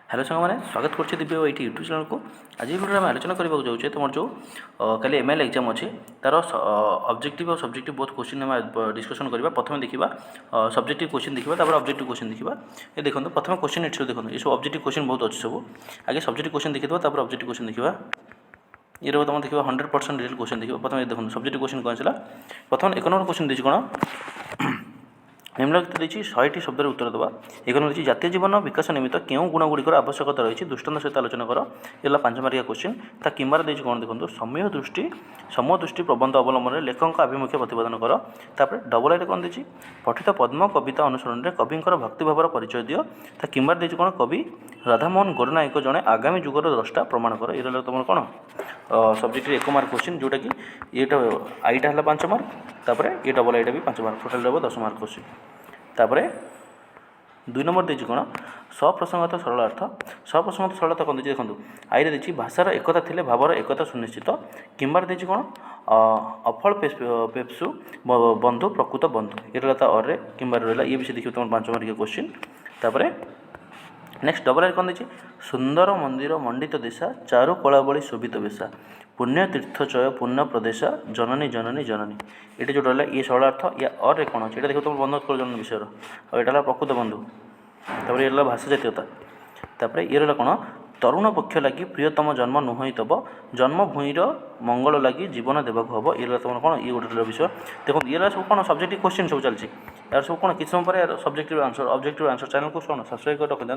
Hello सांग मैंने स्वागत कर दिव्य ये यूट्यूब चैनल को। आज भिडियो आम आलोचना करने जाऊे तुम जो कल एमएल एग्जाम अच्छे तार ऑब्जेक्टिव और सब्जेक्टिव बहुत क्वेश्चन आम डिस्कसन करवा। प्रथम देखा सब्जेक्टिव क्वेश्चन देखा ऑब्जेक्टिव क्वेश्चन देखा। ये देखो प्रथम क्वेश्चन ये देखो ये सब ऑब्जेक्टिव क्वेश्चन बहुत अच्छे सब। आगे सब्जेक्टिव क्वेश्चन देखिए ऑब्जेक्टिव क्वेश्चन देखा। ये तुम देखो 100% रियल क्वेश्चन देखो। प्रथम देखो सब्जेक्टिव क्वेश्चन कौन है। प्रथम 1 नंबर क्वेश्चन देखिए कौन निम्नलिखित देखिए 100टी शब्द उत्तर देवा। एक नंबर जातीय जीवन विकास निमित्त क्यों गुणगुड़िकर आवश्यकता रही दृष्टांत सहित आलोचना कर। ये 5 मार्किया क्वेश्चन। ता किंबार देखिए कौन देखो समय दृष्टि प्रबंध अवलंबन में लेखक आभिमुख्य प्रतिपादन कर। तापर डबल आई कौन देखिए पठित पद्म कविता अनुसरण में कविंर भक्तिभावर परिचय दियो। ता किंबार देखिए कौन कवि राधामोहन गोरनायक जड़े आगामी जुगर द्रष्टा प्रमाण कर। ये तुम कौन सब्जेक्ट 1 मार्क क्वेश्चन जोटा कि ये आईटा है 5 मार्क। तापर ये डबल आईटा भी 5 मार्क टोटाल रहा 10 मार्क क्वेश्चन। तापर 2 नंबर देखिए कौन सप्रसंगत सरल अर्थ। सप्रसंगत सरल अर्थ कौन देखो आईरे देखिए भाषार एकता थिले भावर एकता सुनिश्चित। किंबार देखिए कौन अफल पेप्सु बंधु प्रकृत बंधु। ये रहा अरे किंबार रहा ये भी देखिए तुम 5 मार्किया क्वेश्चन। तापर नेक्स्ट डबल आई कौन देखिए सुंदर मंदिर मंडित दिशा चारु कलावली शोभित बेशा पुण्य तीर्थचय पुण्य प्रदेशा जननी जननी जननी। ये जो रहा ये सरल अर्थ या और कौन अच्छे देखो तुम बंध कर जन विषय और यहाँ प्रकृत बंधु। तापर ये भाषा जातीयता। तापर ये रहा कौन तरुण पक्ष लगी प्रियतम जन्म नुहई तब जन्मभूमिर मंगल लगी जीवन देवाक हम। ये रहा तुम कौन ये गोटे विषय देखो। ये सब कौन सब्जेक्टिव क्वेश्चन सब चलती यार सब कौन किसी समय पर subjective answer objective answer channel को कौन सब्सक्राइब कर रखी था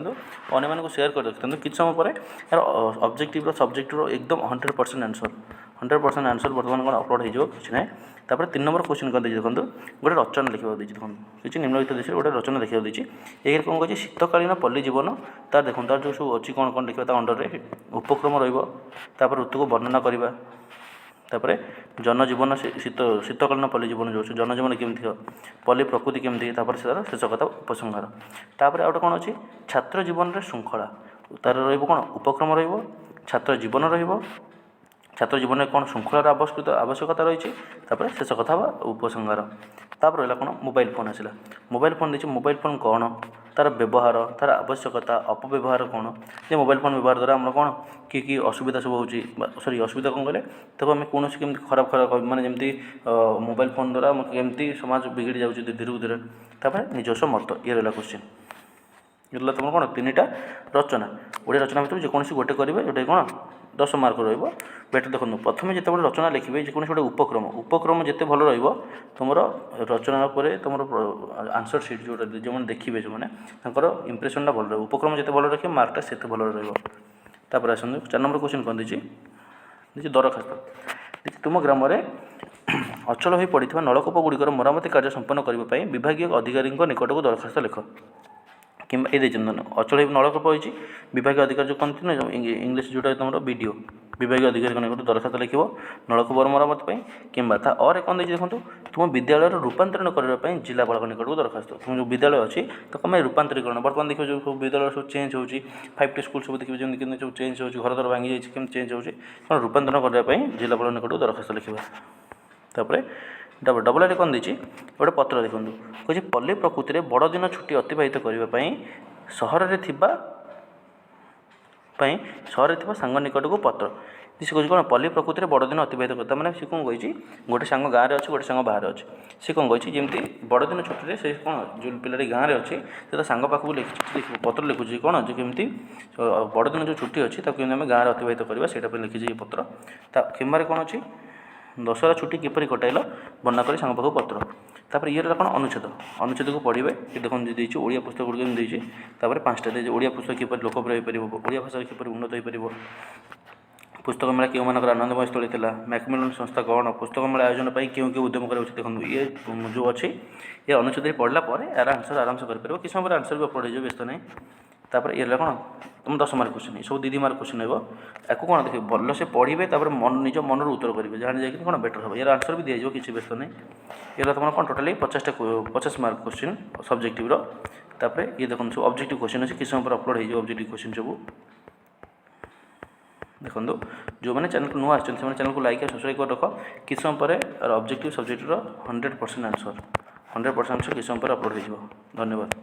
अन्य शेयर कर रखी था। किसी समय पर यार ऑब्जेक्टिव सब्जेक्टिव एकदम 100% आंसर 100% आंसर बर्तमान कौन अपलोड हो कि ना। तापर 3 नंबर क्वेश्चन कर देखो गोटे रचना लिखा देखिए देखो किसी निम्नलिखित देश गोटे रचना देखा देखिए। एक कौन कही शीतकालीन पल्ली जीवन तार देखो तार जो सब अच्छी कौन कौन लिखा अंडर में उपक्रम रहा ऋतु को वर्णना करवा। तापर जनजीवन शीतकालीन पल्ली जीवन जो जनजीवन केमती पल्ली प्रकृति केमती तार शेष कथा उपसंहार। तापर आउट कौन अच्छी छात्र जीवन में श्रृंखला तार रहा कौन उपक्रम छात्र जीवन छात्र जीवन में कौन श्रृंखलार आवश्यकता रही। शेष कथा उपसंहार। तापर रहा कौन मोबाइल फोन आसला। मोबाइल फोन देखिए मोबाइल फोन कौन तार व्यवहार तार आवश्यकता अपव्यवहार कौन जे मोबाइल फोन व्यवहार द्वारा आम कौन कि असुविधा सब होची सॉरी असुविधा कौन कहले तक आम कौन केमती खराब खराब माने जमती मोबाइल फोन द्वारा केमती समाज बिगड़ी जाऊँगी धीरे धीरे। तापर निजस्व मत ये रहा क्वेश्चन। ये तुम कौन 3टा रचना गोटे रचना भर जेकोसी गोटे करेंगे जोटा कौन 10 मार्क रेट देखो। प्रथम जो रचना लिखे जेको गोटे उपक्रम उपक्रम जिते भल तुम रचना तुम आंसर सीट जो जो देखिए जो मैंने इंप्रेसनटा भल रहा उपक्रम जिते भल रखिए मार्कटा से भल रहा। आसतु 4 नंबर क्वेश्चन कौन देखिए दरखास्त देखिए तुम ग्राम में अचल हो पड़ा नलकूप गुड़िकर मरामती कार्य संपन्न करने विभाग अधिकारी निकट को दरखास्त लिख। कि ये अचल नलकूप होती विभाग अधिकारी जो कहते ना इंग्लीश जोटा तुम वीडियो विभाग अधिकारी निकट दरखास्त लिख नलकूपर मरामती कि और कौन देखिए देखो तुम विद्यालय रूपांतरण करने जिलापाल निकट को दरखास्त तुम जो विद्यालय अच्छी तो कम रूपांतरीकरण बर्तमान देखिए जो सब विद्यालय सब चेंज हो 5टी स्कूल सब देखिए जमी सब चेंज हो घर द्वार भांगी जाए चेंज हो रूपांतरण करने जिलापाल निकट को दरखास्त लिखा। तापर डबल आई कौन देखिए गोटे पत्र देखो कहे पल्ली प्रकृति में बड़ दिन छुट्टी अतिबाहित करने सहर में सांग निकट को पत्र सी कह कौन पल्ली प्रकृति में बड़ दिन अतिबाहित करता मैंने सी कौन कही गोटे सांग गाँव में अच्छे गोटे सांग बाहर अच्छे सी कौन कही जमी बड़ दिन छुट्टी से कौन जो पिलाटी गाँव में अच्छे तो सांग पाखक लिखी पत्र लिखुची कौन जो कमी बड़ दिन जो छुट्टी अच्छी केमी आम गाँव में अतिबाहित करवा से लिखी ये पत्र। किंबार कौन अच्छी दशहरा छुट्टी किपरि कटाइल वर्णना कर सांग पाखक पत्र। तापर ये कौन अनुच्छेद अनुच्छेद को पढ़े ये देखो देखिए ओडिया पुस्तक गुड़िक देखिए। तापर 5टा ओडिया पुस्तक किपरि लोकप्रिय हो पार ओडिया भाषा किपरि उन्नत हो पार पुस्तक मेला क्यों मानक आनंदमय स्थली था मैकमिलन संस्था कौन पुस्तक मेला आयोजन पर क्यों क्यों उद्यम कर देखो ये जो अच्छी ये अनुच्छेद पढ़ला यार आंसर आराम से कर किस समय आंसर भी अपलोड हो व्यस्त नहीं। तापर ये कौन तुम 10 मार्क क्वेश्चन ये सब 2 मार्क क्वेश्चन हो आपको कौन देखिए भल से पढ़े निज मन उत्तर करेंगे जाने जाए कौन बेटर हम यार आंसर भी दिज्व किसी व्यस्त नहीं। ये तुम कौन टोटाली 50 मार्क क्वेश्चन सब्जेक्टिव। तापर ये देखो सब ऑब्जेक्टिव क्वेश्चन अच्छे किस समय पर अपलोड हो ऑब्जेक्टिव क्वेश्चन सब देखो जो मैंने चैनल को नुआ आसमें चैनल को लाइक और सब्सक्राइब कर रख किस समय पर ऑब्जेक्टिव सब्जेक्टर 100% आंसर किस समय पर अपलोड हो। धन्यवाद।